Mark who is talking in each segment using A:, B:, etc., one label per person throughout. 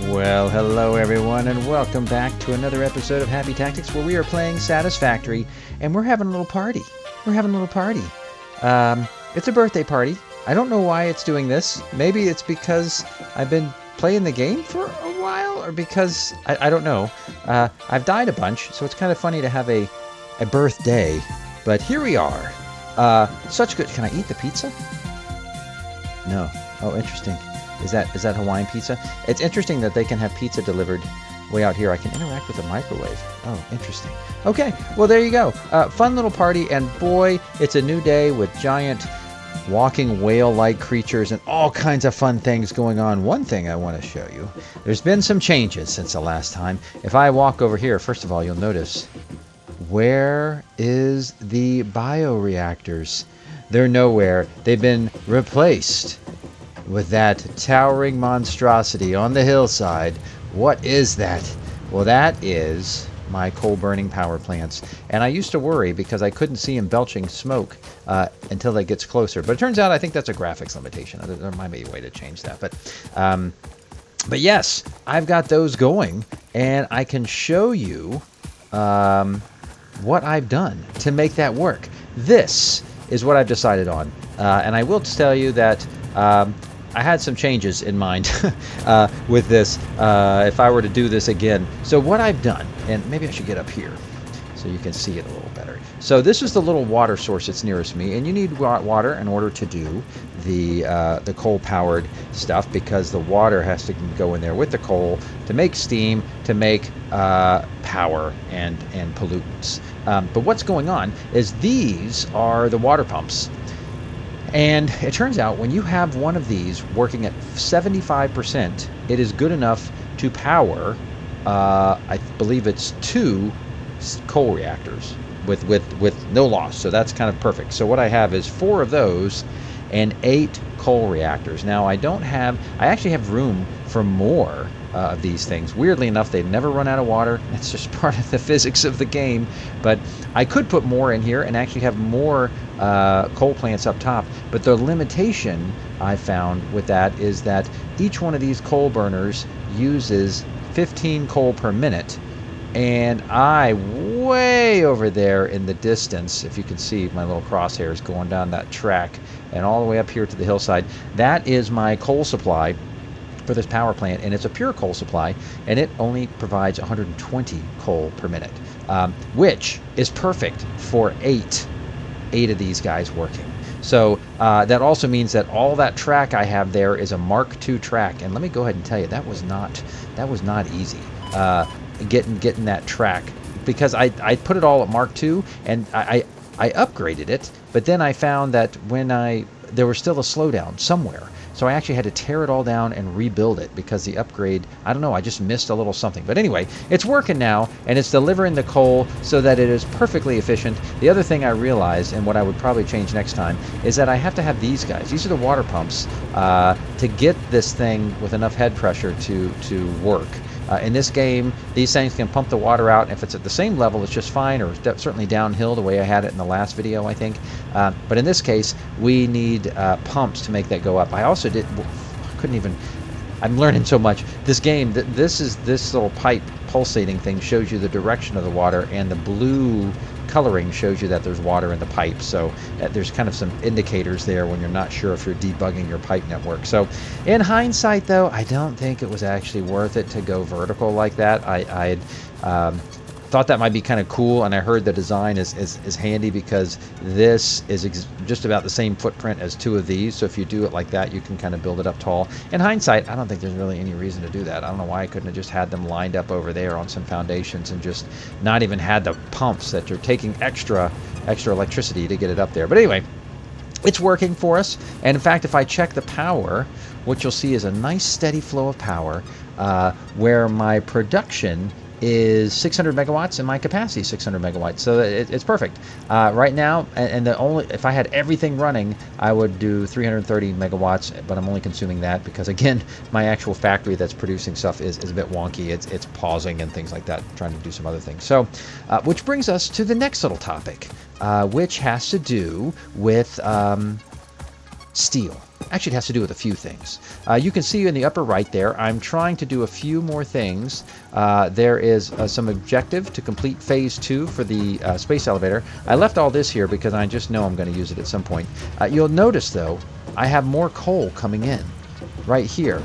A: Well, hello everyone, and welcome back to another episode of Happy Tactics, where we are playing Satisfactory, and we're having a little party. It's a birthday party. I don't know why it's doing this. Maybe it's because I've been playing the game for a while, or because, I don't know. I've died a bunch, so it's kind of funny to have a birthday, but here we are. Such good... Can I eat the pizza? No. Oh, interesting. Is that Hawaiian pizza? It's interesting that they can have pizza delivered way out here. I can interact with the microwave. Oh, interesting. Okay, well, there you go. Fun little party, and boy, it's a new day with giant walking whale-like creatures and all kinds of fun things going on. One thing I want to show you, there's been some changes since the last time. If I walk over here, first of all, you'll notice, where is the bioreactors? They're nowhere. They've been replaced with that towering monstrosity on the hillside. What is that? Well, that is my coal-burning power plants. And I used to worry because I couldn't see them belching smoke until it gets closer. But it turns out I think that's a graphics limitation. There might be a way to change that. But yes, I've got those going, and I can show you what I've done to make that work. This is what I've decided on. And I will tell you that I had some changes in mind with this if I were to do this again. So what I've done, and maybe I should get up here so you can see it a little better. So this is the little water source that's nearest me, and you need water in order to do the coal-powered stuff, because the water has to go in there with the coal to make steam, to make power and pollutants. But what's going on is these are the water pumps. And it turns out when you have one of these working at 75%, it is good enough to power, I believe it's 2 coal reactors with no loss. So that's kind of perfect. So what I have is 4 of those and 8 coal reactors. Now I actually have room for more of these things. Weirdly enough, they never run out of water. It's just part of the physics of the game. But I could put more in here and actually have more coal plants up top. But the limitation I found with that is that each one of these coal burners uses 15 coal per minute. And way over there in the distance, if you can see my little crosshairs going down that track and all the way up here to the hillside, that is my coal supply for this power plant, and it's a pure coal supply, and it only provides 120 coal per minute, which is perfect for 8 of these guys working. So that also means that all that track I have there is a Mark II track, and let me go ahead and tell you, that was not easy. Getting that track, because I put it all at Mark II, and I upgraded it, but then I found that there was still a slowdown somewhere. So I actually had to tear it all down and rebuild it, because the upgrade, I don't know, I just missed a little something. But anyway, it's working now, and it's delivering the coal so that it is perfectly efficient. The other thing I realized, and what I would probably change next time, is that I have to have these guys. These are the water pumps to get this thing with enough head pressure to work. In this game, these things can pump the water out. If it's at the same level, it's just fine, or certainly downhill the way I had it in the last video, I think. But in this case, we need pumps to make that go up. I also I'm learning so much. This game, this little pipe pulsating thing shows you the direction of the water, and the blue coloring shows you that there's water in the pipe. So there's kind of some indicators there when you're not sure if you're debugging your pipe network. So in hindsight, though, I don't think it was actually worth it to go vertical like that. I thought that might be kind of cool, and I heard the design is handy, because this is just about the same footprint as 2 of these. So if you do it like that, you can kind of build it up tall. In hindsight, I don't think there's really any reason to do that. I don't know why I couldn't have just had them lined up over there on some foundations and just not even had the pumps that are taking extra electricity to get it up there. But anyway, it's working for us. And in fact, if I check the power, what you'll see is a nice steady flow of power, where my production is 600 megawatts and my capacity is 600 megawatts. So it's perfect. Right now, and if I had everything running, I would do 330 megawatts, but I'm only consuming that because, again, my actual factory that's producing stuff is a bit wonky. It's pausing and things like that, trying to do some other things. So, which brings us to the next little topic, which has to do with steel. Actually, it has to do with a few things. You can see in the upper right there, I'm trying to do a few more things. There is some objective to complete phase 2 for the space elevator. I left all this here because I just know I'm going to use it at some point. You'll notice, though, I have more coal coming in right here.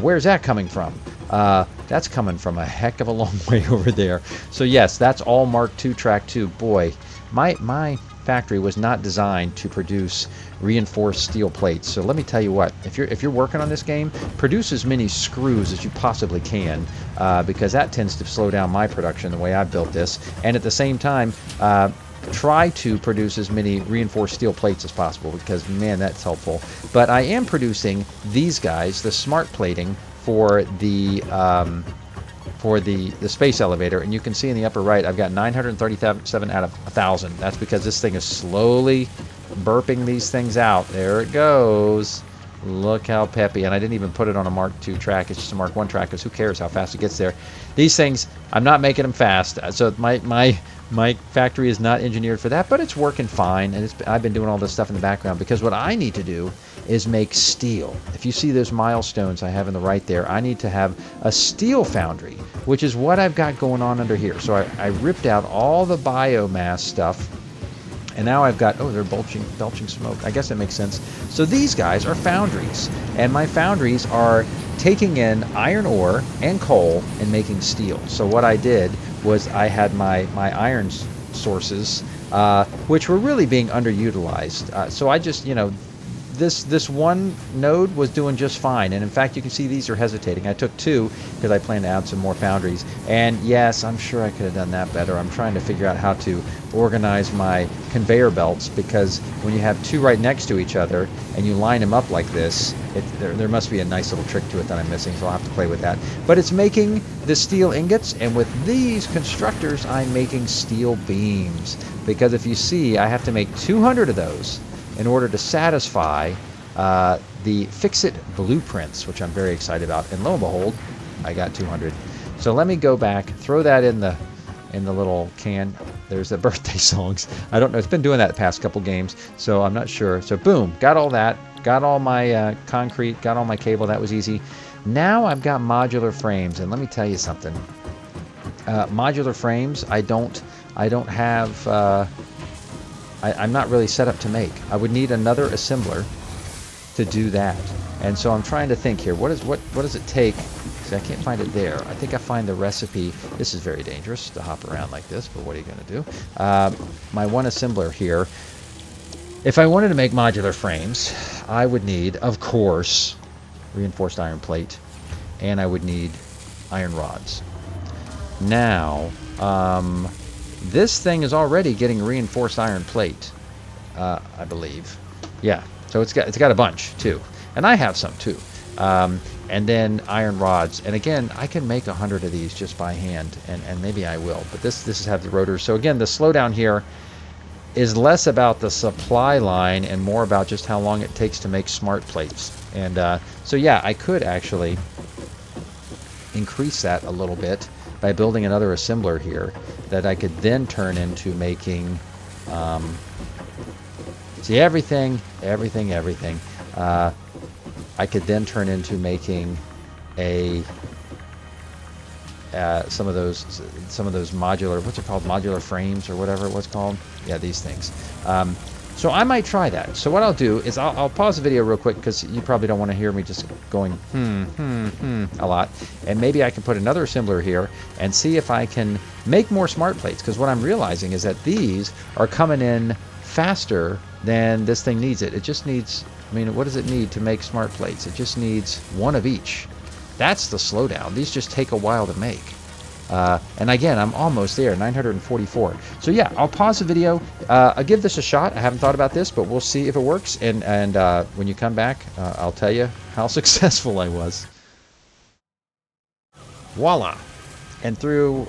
A: Where's that coming from? That's coming from a heck of a long way over there. So yes, that's all Mark II Track 2. Boy, my factory was not designed to produce reinforced steel plates. So let me tell you what, if you're working on this game, produce as many screws as you possibly can, because that tends to slow down my production the way I built this. And at the same time, try to produce as many reinforced steel plates as possible, because man, that's helpful. But I am producing these guys, the smart plating for the space elevator, and you can see in the upper right I've got 937 out of 1,000. That's because this thing is slowly burping these things out. There it goes. Look how peppy. And I didn't even put it on a Mark II track. It's just a Mark I track, because who cares how fast it gets there. These things, I'm not making them fast, so my factory is not engineered for that, but it's working fine. And I've been doing all this stuff in the background because what I need to do is make steel. If you see those milestones I have in the right there, I need to have a steel foundry, which is what I've got going on under here. So I ripped out all the biomass stuff, and now I've got, oh, they're belching smoke. I guess that makes sense. So these guys are foundries, and my foundries are taking in iron ore and coal and making steel. So what I did was I had my iron sources, which were really being underutilized. So I just, this one node was doing just fine, and in fact you can see these are hesitating. I took 2 because I plan to add some more foundries, and yes, I'm sure I could have done that better. I'm trying to figure out how to organize my conveyor belts, because when you have 2 right next to each other and you line them up like this, there must be a nice little trick to it that I'm missing, so I'll have to play with that. But it's making the steel ingots, and with these constructors I'm making steel beams, because if you see, I have to make 200 of those in order to satisfy the fix-it blueprints, which I'm very excited about. And lo and behold, I got 200. So let me go back, throw that in the little can. There's the birthday songs. I don't know. It's been doing that the past couple games, so I'm not sure. So boom, got all that. Got all my concrete. Got all my cable. That was easy. Now I've got modular frames, and let me tell you something. Modular frames, I don't have. I'm not really set up to make. I would need another assembler to do that. And so I'm trying to think here. What does it take? See, I can't find it there. I think I find the recipe. This is very dangerous to hop around like this, but what are you going to do? My one assembler here. If I wanted to make modular frames, I would need, of course, reinforced iron plate, and I would need iron rods. Now, this thing is already getting reinforced iron plate, I believe. Yeah, so it's got a bunch too, and I have some too. And then iron rods, and again, I can make 100 of these just by hand, and maybe I will. But this has the rotors. So again, the slowdown here is less about the supply line and more about just how long it takes to make smart plates. And so yeah, I could actually increase that a little bit by building another assembler here that I could then turn into making, see, everything. I could then turn into making some of those modular, what's it called, modular frames or whatever it was called. Yeah, these things. So I might try that. So what I'll do is I'll pause the video real quick, because you probably don't want to hear me just going a lot. And maybe I can put another assembler here and see if I can make more smart plates, because what I'm realizing is that these are coming in faster than this thing needs it. It just needs, I mean, what does it need to make smart plates? It just needs 1 of each. That's the slowdown. These just take a while to make. And again, I'm almost there, 944. So yeah, I'll pause the video. I'll give this a shot. I haven't thought about this, but we'll see if it works. And when you come back, I'll tell you how successful I was. Voila. And through,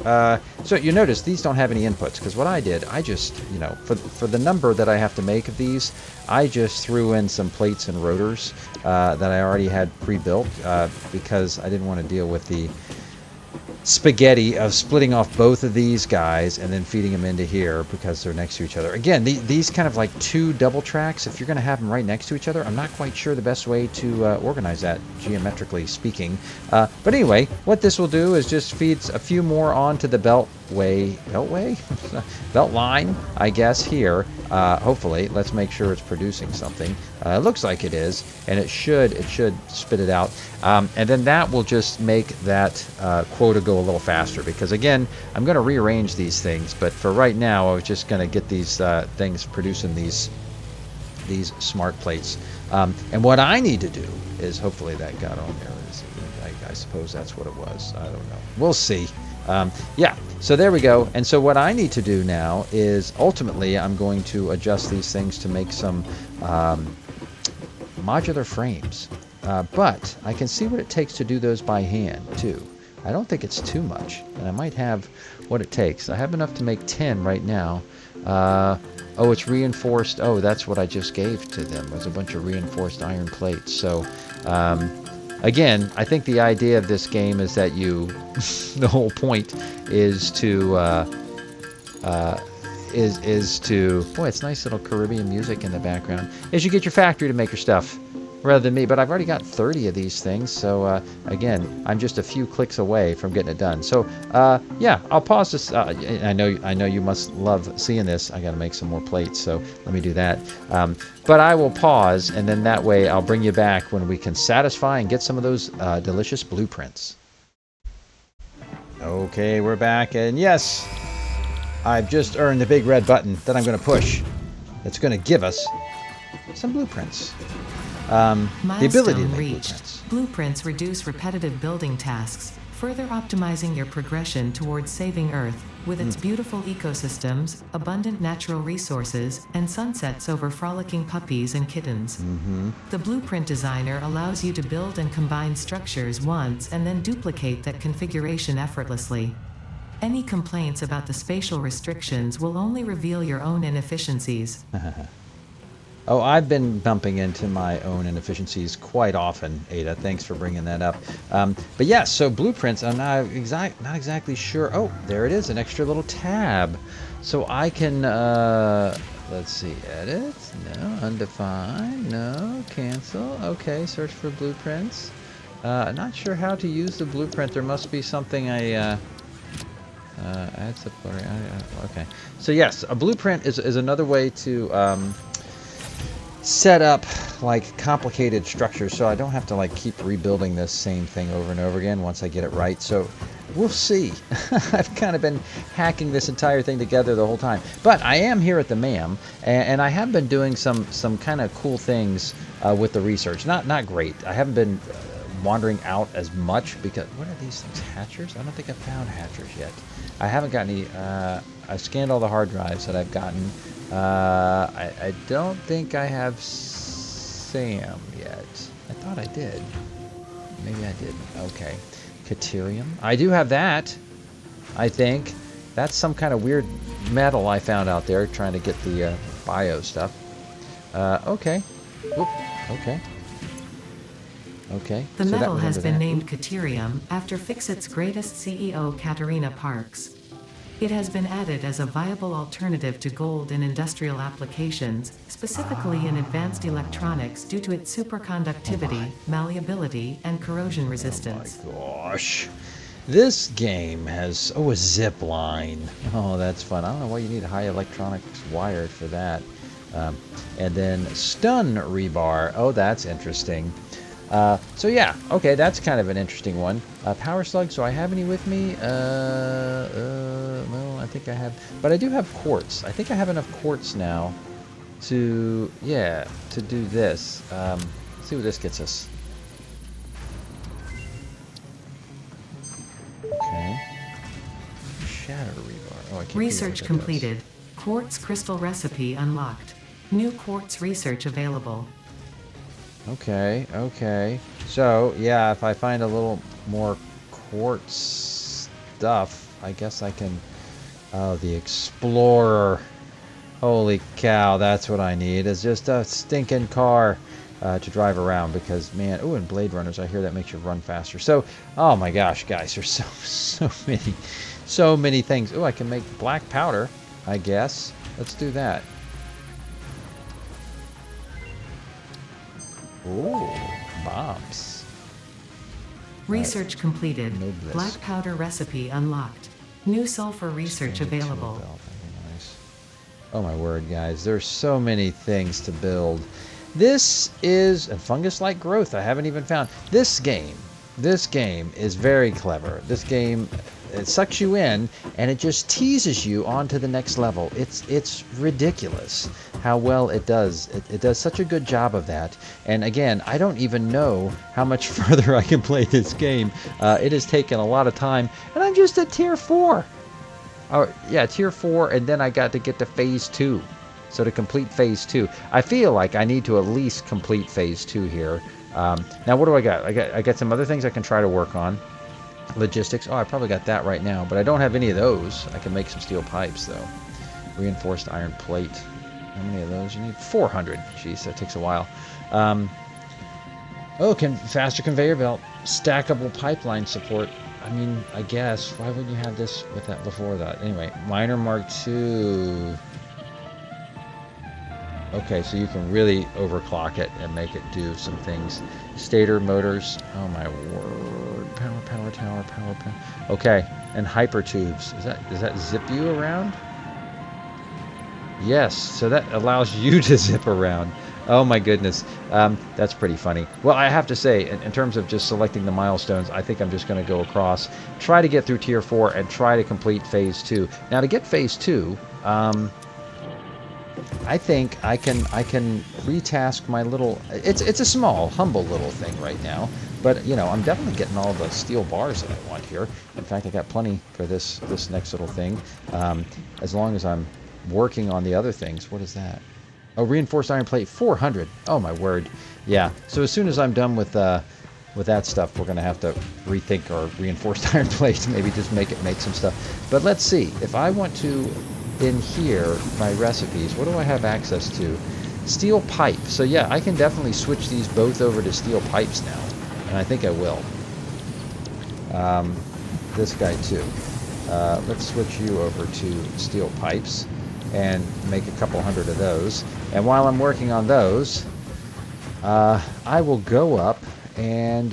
A: so you notice these don't have any inputs, because what I did, I just, for the number that I have to make of these, I just threw in some plates and rotors that I already had pre-built, because I didn't want to deal with spaghetti of splitting off both of these guys and then feeding them into here because they're next to each other. Again, these kind of like two double tracks, if you're going to have them right next to each other, I'm not quite sure the best way to organize that, geometrically speaking. But anyway, what this will do is just feeds a few more onto the beltway, belt line, I guess, here. Hopefully, let's make sure it's producing something. It looks like it is, and it should spit it out. And then that will just make that quota go a little faster, because again, I'm going to rearrange these things, but for right now, I was just going to get these things producing these smart plates. And what I need to do is, hopefully that got on there. I suppose that's what it was. I don't know. We'll see. Yeah, so there we go. And so what I need to do now is, ultimately, I'm going to adjust these things to make some modular frames. But I can see what it takes to do those by hand, too. I don't think it's too much, and I might have what it takes. I have enough to make 10 right now. Oh, it's reinforced. Oh, that's what I just gave to them. It was a bunch of reinforced iron plates. So, again, I think the idea of this game is that the whole point is to, boy, it's nice little Caribbean music in the background, is you get your factory to make your stuff, rather than me. But I've already got 30 of these things, so again, I'm just a few clicks away from getting it done. So yeah, I'll pause this. I know you must love seeing this. I got to make some more plates, so let me do that. But I will pause, and then that way I'll bring you back when we can satisfy and get some of those delicious blueprints. Okay, we're back, and yes, I've just earned the big red button that I'm going to push. It's going to give us some blueprints. The ability to make
B: reached. Blueprints reduce repetitive building tasks, further optimizing your progression towards saving Earth. With its beautiful ecosystems, abundant natural resources, and sunsets over frolicking puppies and kittens. The blueprint designer allows you to build and combine structures once and then duplicate that configuration effortlessly. Any complaints about the spatial restrictions will only reveal your own inefficiencies.
A: Oh, I've been bumping into my own inefficiencies quite often, Ada. Thanks for bringing that up. But yes, so blueprints, I'm not exactly sure. Oh, there it is, an extra little tab. So I can, let's see, edit, no, undefined, no, cancel. Okay, search for blueprints. Not sure how to use the blueprint. There must be something add support. Okay, so yes, a blueprint is another way to set up like complicated structures, so I don't have to like keep rebuilding this same thing over and over again once I get it right. So we'll see. I've kind of been hacking this entire thing together the whole time, but I am here at the MAM, and I have been doing some kind of cool things with the research. Not great. I haven't been wandering out as much because, what are these things, hatchers? I don't think I've found hatchers yet. I haven't got any. I've scanned all the hard drives that I've gotten. I don't think I have Sam yet. I thought I did. Maybe I didn't. Okay. Caterium. I do have that, I think. That's some kind of weird metal I found out there trying to get the bio stuff. Okay. Oop. Okay. Okay.
B: The metal has been named Caterium after Fixit's greatest CEO, Katerina Parks. It has been added as a viable alternative to gold in industrial applications, specifically in advanced electronics due to its superconductivity, malleability, and corrosion resistance.
A: Oh my gosh. This game has, a zip line. Oh, that's fun. I don't know why you need high electronics wired for that. And then stun rebar. Oh, that's interesting. So yeah, okay, that's kind of an interesting one. Power slug, so I have any with me? Well, I think I have, but I do have quartz. I think I have enough quartz now to do this. Let's see what this gets us. Okay. Shatter rebar. Oh, I can't.
B: Research completed. Quartz crystal recipe unlocked. New quartz research available.
A: Okay, okay. So, yeah, if I find a little more quartz stuff, I guess I can... Oh, the Explorer. Holy cow, that's what I need. It's just a stinking car. to drive around because, man, oh, and Blade Runners, I hear that makes you run faster. So, oh my gosh, guys, there's so many things. Oh, I can make black powder, I guess. Let's do that. Oh, bombs.
B: Research completed.
A: Noblesse.
B: Black powder recipe unlocked. New sulfur research available.
A: Nice. Oh my word, guys. There's so many things to build. This is a fungus-like growth I haven't even found. This game is very clever. This game, it sucks you in and it just teases you on to the next level. It's ridiculous how well it does. It does such a good job of that. And again, I don't even know how much further I can play this game. It has taken a lot of time, and I'm just at tier 4. Oh yeah, tier 4, and then I got to get to phase 2. So to complete phase 2, I feel like I need to at least complete phase 2 here. Now what do I got? I got some other things I can try to work on. Logistics. Oh, I probably got that right now, but I don't have any of those. I can make some steel pipes though. Reinforced iron plate. How many of those you need? 400. Jeez, that takes a while. Faster conveyor belt. Stackable pipeline support. I mean, I guess. Why wouldn't you have this with that before that? Anyway, miner Mark II. Okay, so you can really overclock it and make it do some things. Stator motors. Oh my word. Power tower. Okay, and hyper tubes. Does that zip you around? Yes, so that allows you to zip around. Oh my goodness, that's pretty funny. Well, I have to say, in terms of just selecting the milestones, I think I'm just going to go across, try to get through tier 4, and try to complete phase 2. Now, to get phase 2, I think I can retask my little. It's a small, humble little thing right now, but you know, I'm definitely getting all the steel bars that I want here. In fact, I got plenty for this next little thing, as long as I'm working on the other things. What is that? Oh, reinforced iron plate, 400. Oh my word. Yeah. So as soon as I'm done with that stuff, we're gonna have to rethink our reinforced iron plate. Maybe just make some stuff. But let's see. If I want to, in here, my recipes, what do I have access to? Steel pipe. So yeah, I can definitely switch these both over to steel pipes now, and I think I will. This guy too. Let's switch you over to steel pipes and make a couple hundred of those. And while I'm working on those, I will go up and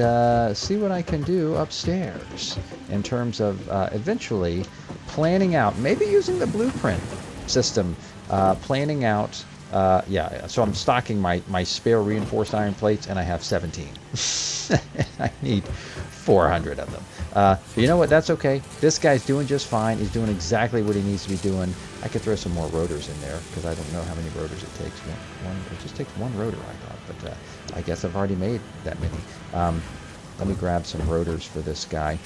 A: see what I can do upstairs in terms of eventually planning out, maybe using the blueprint system, planning out, yeah, so I'm stocking my spare reinforced iron plates, and I have 17. I need 400 of them. But you know what? That's okay. This guy's doing just fine. He's doing exactly what he needs to be doing. I could throw some more rotors in there because I don't know how many rotors it takes. It just takes one rotor, I thought, but I guess I've already made that many. Let me grab some rotors for this guy.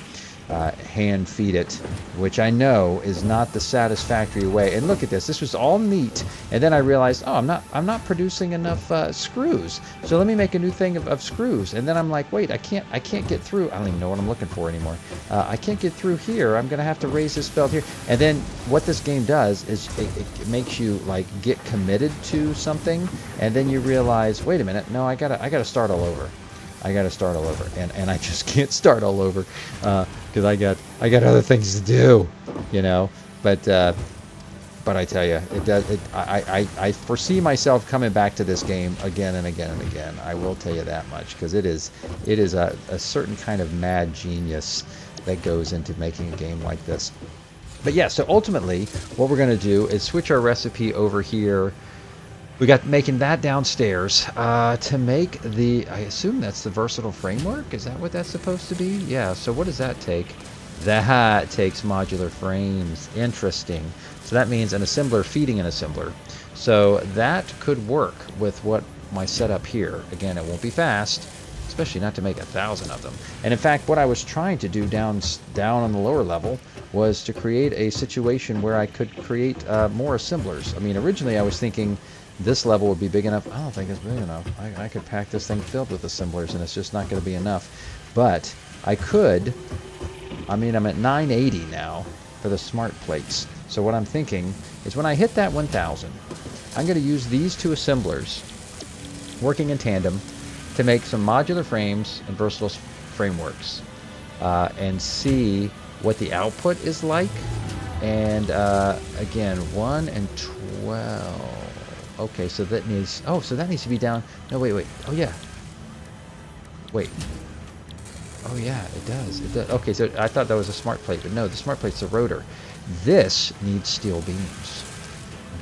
A: Hand feed it, which I know is not the satisfactory way. And look at this. This was all neat, and then I realized, oh, I'm not producing enough screws. So let me make a new thing of screws. And then I'm like, wait, I can't get through. I don't even know what I'm looking for anymore. I can't get through here. I'm gonna have to raise this belt here. And then what this game does is it makes you like get committed to something, and then you realize, wait a minute, no, I gotta start all over. I gotta start all over, and I just can't start all over because I got other things to do, you know. But I tell you, it does. I foresee myself coming back to this game again and again and again. I will tell you that much, because it is a certain kind of mad genius that goes into making a game like this. But yeah, so ultimately, what we're gonna do is switch our recipe over here. We got making that downstairs to make the, I assume that's the versatile framework? Is that what that's supposed to be? Yeah, so what does that take? That takes modular frames. Interesting. So that means an assembler feeding an assembler. So that could work with what my setup here. Again, it won't be fast, especially not to make 1,000 of them. And in fact, what I was trying to do down on the lower level was to create a situation where I could create more assemblers. I mean, originally I was thinking this level would be big enough. I don't think it's big enough. I could pack this thing filled with assemblers, and it's just not going to be enough. But I could, I mean, I'm at 980 now for the smart plates. So what I'm thinking is when I hit that 1,000, I'm going to use these two assemblers working in tandem to make some modular frames and versatile frameworks, and see what the output is like. And again, 1 and 12. Okay, so that needs, oh, so that needs to be down. No, wait. Oh yeah. Wait. Oh yeah, it does. It does. Okay, so I thought that was a smart plate, but no, the smart plate's the rotor. This needs steel beams.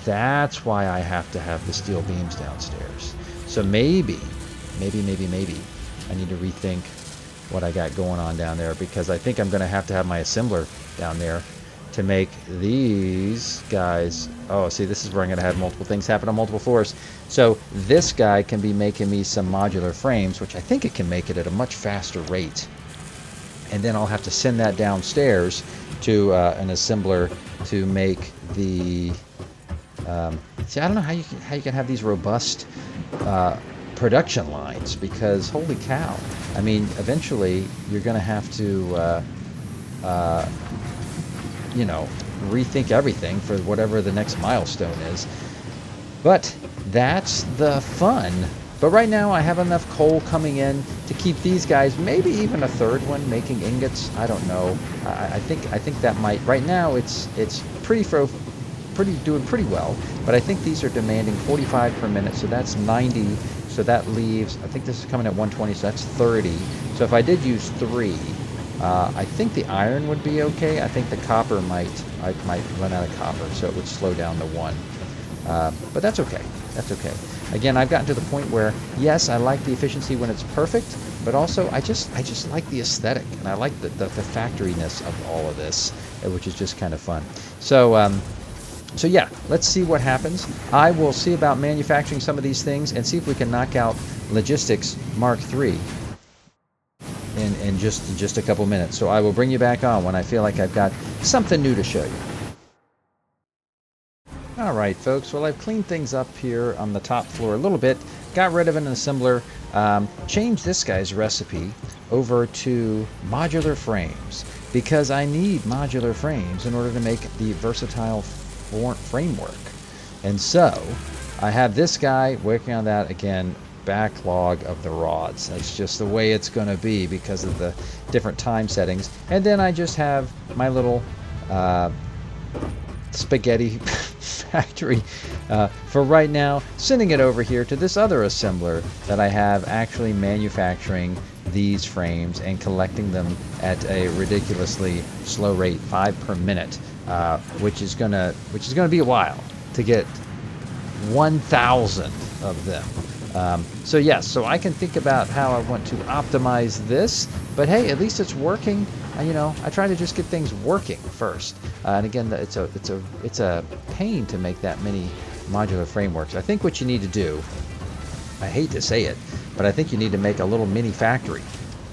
A: That's why I have to have the steel beams downstairs. So maybe I need to rethink what I got going on down there, because I think I'm going to have my assembler down there to make these guys. Oh, see, this is where I'm going to have multiple things happen on multiple floors. So this guy can be making me some modular frames, which I think it can make it at a much faster rate. And then I'll have to send that downstairs to an assembler to make the... see, I don't know how you can have these robust production lines, because holy cow. I mean, eventually you're going to have to... you know, rethink everything for whatever the next milestone is. But that's the fun. But right now I have enough coal coming in to keep these guys, maybe even a third one making ingots. I don't know. I think that might. Right now it's doing pretty well. But I think these are demanding 45 per minute, so that's 90. So that leaves, I think this is coming at 120, so that's 30. So if I did use 3. I think the iron would be okay. I think the copper I might run out of copper, so it would slow down to 1. But that's okay. That's okay. Again, I've gotten to the point where, yes, I like the efficiency when it's perfect, but also I just like the aesthetic, and I like the factoriness of all of this, which is just kind of fun. So, so yeah, let's see what happens. I will see about manufacturing some of these things and see if we can knock out Logistics Mark III. In just a couple minutes. So I will bring you back on when I feel like I've got something new to show you. Alright folks, well, I've cleaned things up here on the top floor a little bit, got rid of an assembler, changed this guy's recipe over to modular frames, because I need modular frames in order to make the versatile framework. And so I have this guy working on that again. Backlog of the rods. That's just the way it's going to be because of the different time settings. And then I just have my little spaghetti factory for right now, sending it over here to this other assembler that I have actually manufacturing these frames and collecting them at a ridiculously slow rate, 5 per minute, which is gonna be a while to get 1,000 of them. So yes, so I can think about how I want to optimize this, but hey, at least it's working. You know, I try to just get things working first. And again, it's a pain to make that many modular frameworks. I think what you need to do, I hate to say it, but I think you need to make a little mini factory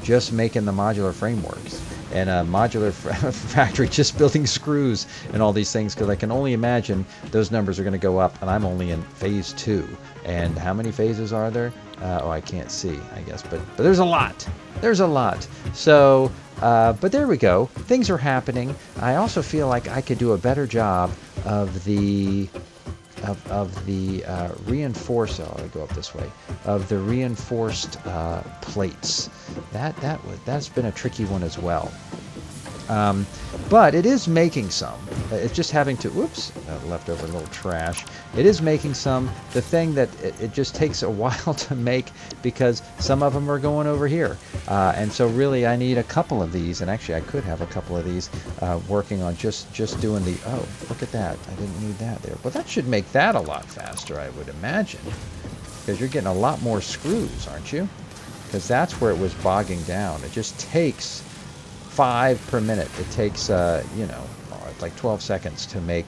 A: just making the modular frameworks, and a modular factory just building screws and all these things, because I can only imagine those numbers are going to go up, and I'm only in phase 2. And how many phases are there? Oh, I can't see, I guess, but there's a lot. There's a lot. So, but there we go. Things are happening. I also feel like I could do a better job of the reinforced. Oh, I'll go up this way. Of the reinforced plates. That's been a tricky one as well. But it is making some. It's just having to, whoops, left over a little trash. It is making some. The thing that it just takes a while to make, because some of them are going over here. And so really I need a couple of these, and actually I could have a couple of these working on just doing the, oh, look at that. I didn't need that there. Well, that should make that a lot faster, I would imagine. Because you're getting a lot more screws, aren't you? Because that's where it was bogging down. It just takes 5 per minute. It takes, it's like 12 seconds to make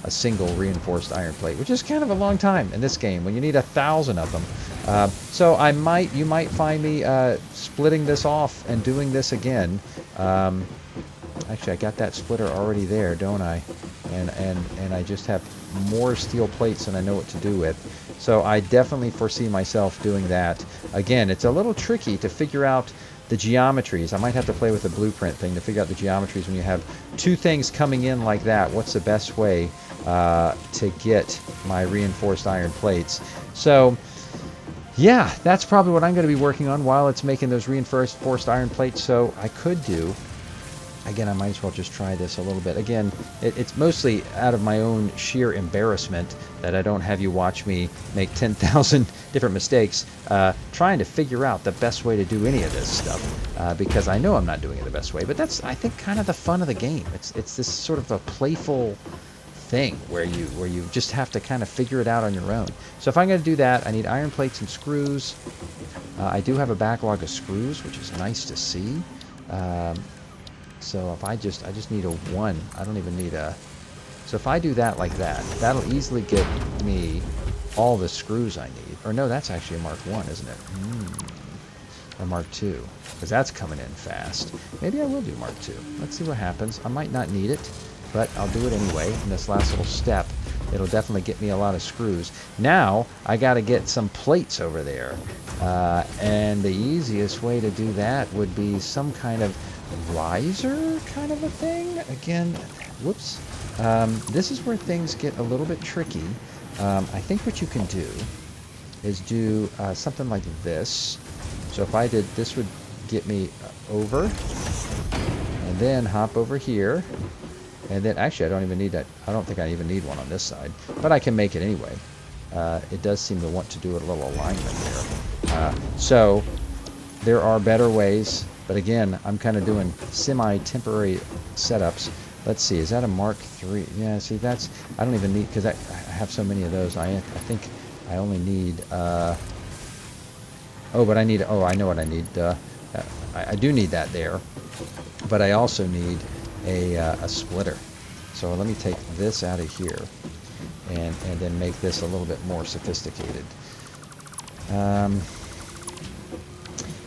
A: a single reinforced iron plate, which is kind of a long time in this game when you need 1,000 of them. So you might find me splitting this off and doing this again. Actually, I got that splitter already there, don't I? And I just have more steel plates than I know what to do with. So I definitely foresee myself doing that. Again, it's a little tricky to figure out the geometries. I might have to play with the blueprint thing to figure out the geometries when you have 2 things coming in like that. What's the best way to get my reinforced iron plates? So Yeah, that's probably what I'm going to be working on while it's making those reinforced iron plates. So I could do, again, I might as well just try this a little bit. Again, it's mostly out of my own sheer embarrassment that I don't have you watch me make 10,000 different mistakes trying to figure out the best way to do any of this stuff because I know I'm not doing it the best way. But that's, I think, kind of the fun of the game. It's this sort of a playful thing where you just have to kind of figure it out on your own. So if I'm going to do that, I need iron plates and screws. I do have a backlog of screws, which is nice to see. So if I just need a 1. I don't even need a... So if I do that like that, that'll easily get me all the screws I need. Or no, that's actually a Mark 1, isn't it? Or Mark 2, because that's coming in fast. Maybe I will do Mark 2. Let's see what happens. I might not need it, but I'll do it anyway. In this last little step, it'll definitely get me a lot of screws. Now, I got to get some plates over there. And the easiest way to do that would be some kind of riser kind of a thing. Again, whoops. This is where things get a little bit tricky. I think what you can do is do something like this. So if I did, this would get me over, and then hop over here, and then actually I don't even need that. I don't think I even need one on this side, but I can make it anyway. It does seem to want to do a little alignment there. So there are better ways, but again, I'm kind of doing semi-temporary setups. Let's see, is that a Mark III? Yeah, see, that's, I don't even need, because I have so many of those. I think I only need, but I need, I know what I need. I do need that there, but I also need a splitter. So let me take this out of here and then make this a little bit more sophisticated.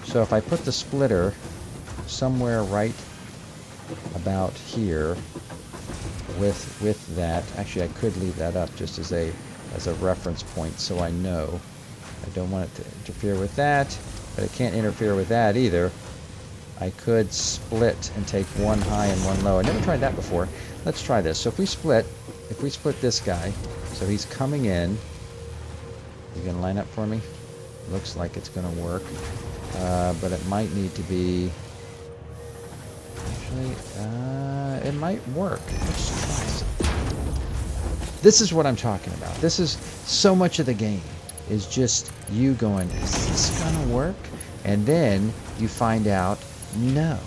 A: So if I put the splitter somewhere right about here with that, actually I could leave that up just as a reference point so I know. I don't want it to interfere with that, but it can't interfere with that either. I could split and take one high and one low. I never tried that before. Let's try this. So if we split this guy, so he's coming in. You gonna line up for me? Looks like it's gonna work, but it might need to be. Actually, it might work. Let's try something. This is what I'm talking about. This is so much of the game is just you going, is this gonna work? And then you find out, no.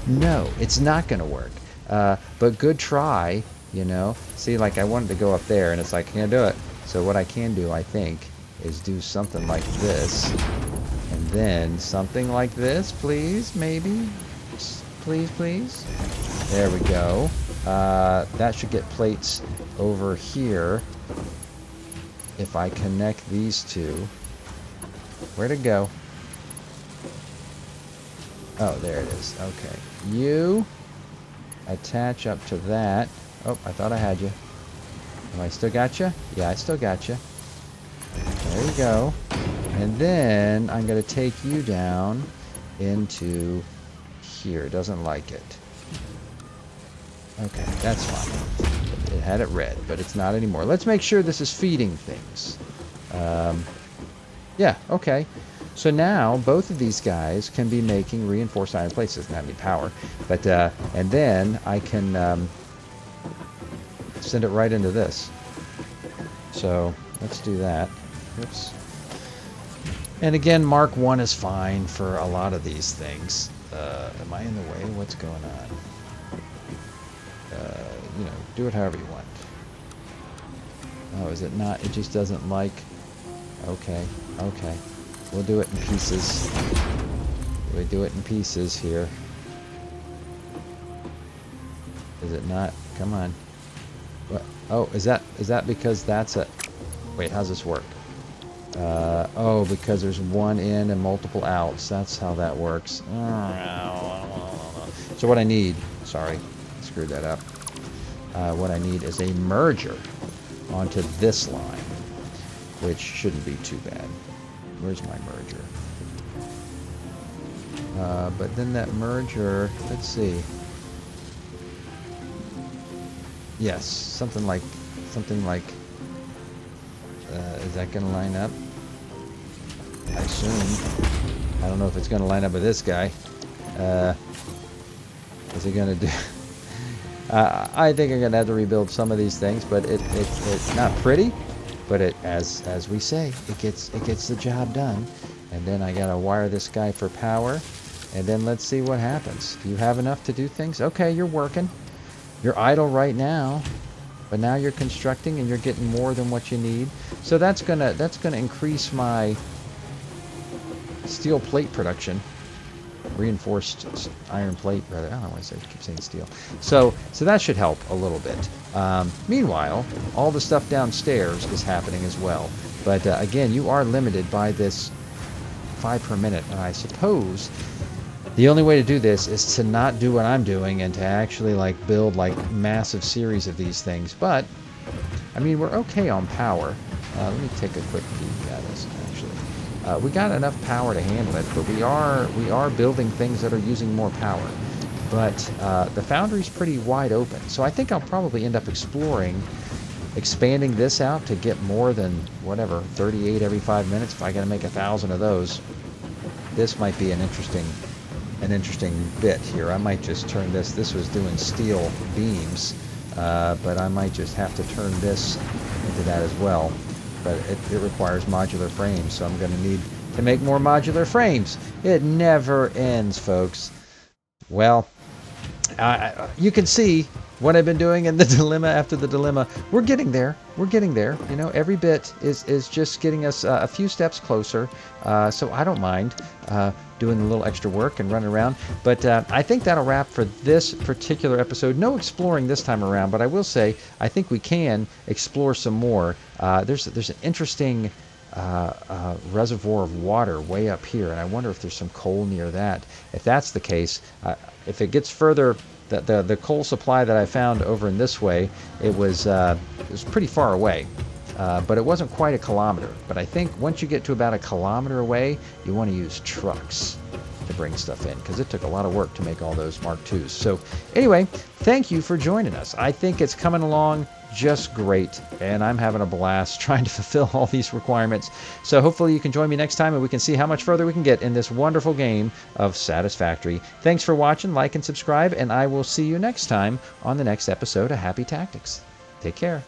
A: No, it's not gonna work. But good try, you know. See, like I wanted to go up there and it's like, can't do it. So what I can do, I think, is do something like this. And then something like this, please, maybe. Please, please. There we go. That should get plates over here. If I connect these two. Where'd it go? Oh, there it is. Okay. You attach up to that. Oh, I thought I had you. Have I still got you? Yeah, I still got you. There you go. And then I'm going to take you down into here. Doesn't like it. Okay, that's fine. It had it red, but it's not anymore. Let's make sure this is feeding things. Yeah, okay. So now both of these guys can be making reinforced iron plates. Doesn't have any power, but and then I can send it right into this. So let's do that. Oops. And again, Mark 1 is fine for a lot of these things. Am I in the way? What's going on? You know, do it however you want. Oh, is it not? It just doesn't like... Okay, okay. We'll do it in pieces. We do it in pieces here. Is it not? Come on. What? Oh, is that because that's a... Wait, how's this work? Oh, because there's one in and multiple outs. That's how that works. So what I need... Sorry, screwed that up. What I need is a merger onto this line, which shouldn't be too bad. Where's my merger? But then that merger, let's see. Yes, something like, is that gonna line up? I assume. I don't know if it's going to line up with this guy. Is it going to do... I think I'm going to have to rebuild some of these things, but it's not pretty, but as we say, it gets the job done. And then I got to wire this guy for power, and then let's see what happens. Do you have enough to do things? Okay, you're working. You're idle right now, but now you're constructing and you're getting more than what you need. So that's gonna increase my steel plate production. Reinforced iron plate, rather. I don't know why I keep saying steel. So that should help a little bit. Meanwhile, all the stuff downstairs is happening as well. But again, you are limited by this 5 per minute, and I suppose the only way to do this is to not do what I'm doing and to actually like build like massive series of these things. But I mean, we're okay on power. Let me take a quick peek at this actually. We got enough power to handle it, but we are building things that are using more power. But the foundry's pretty wide open, so I think I'll probably end up expanding this out to get more than whatever 38 every 5 minutes. If I got to make 1,000 of those, this might be an interesting bit here. I might just turn this. This was doing steel beams, but I might just have to turn this into that as well. But it requires modular frames, so I'm going to need to make more modular frames. It never ends, folks. Well, you can see what I've been doing in the dilemma after the dilemma. We're getting there. We're getting there. You know, every bit is just getting us a few steps closer. So I don't mind doing a little extra work and running around. But I think that'll wrap for this particular episode. No exploring this time around, but I will say I think we can explore some more. There's an interesting reservoir of water way up here, and I wonder if there's some coal near that. If that's the case, if it gets further, the coal supply that I found over in this way, it was pretty far away, but it wasn't quite a kilometer. But I think once you get to about a kilometer away, you want to use trucks to bring stuff in, because it took a lot of work to make all those Mark IIs. So anyway, thank you for joining us. I think it's coming along just great, and I'm having a blast trying to fulfill all these requirements. So hopefully you can join me next time and we can see how much further we can get in this wonderful game of Satisfactory. Thanks for watching, like and subscribe, and I will see you next time on the next episode of Happy Tactics. Take care.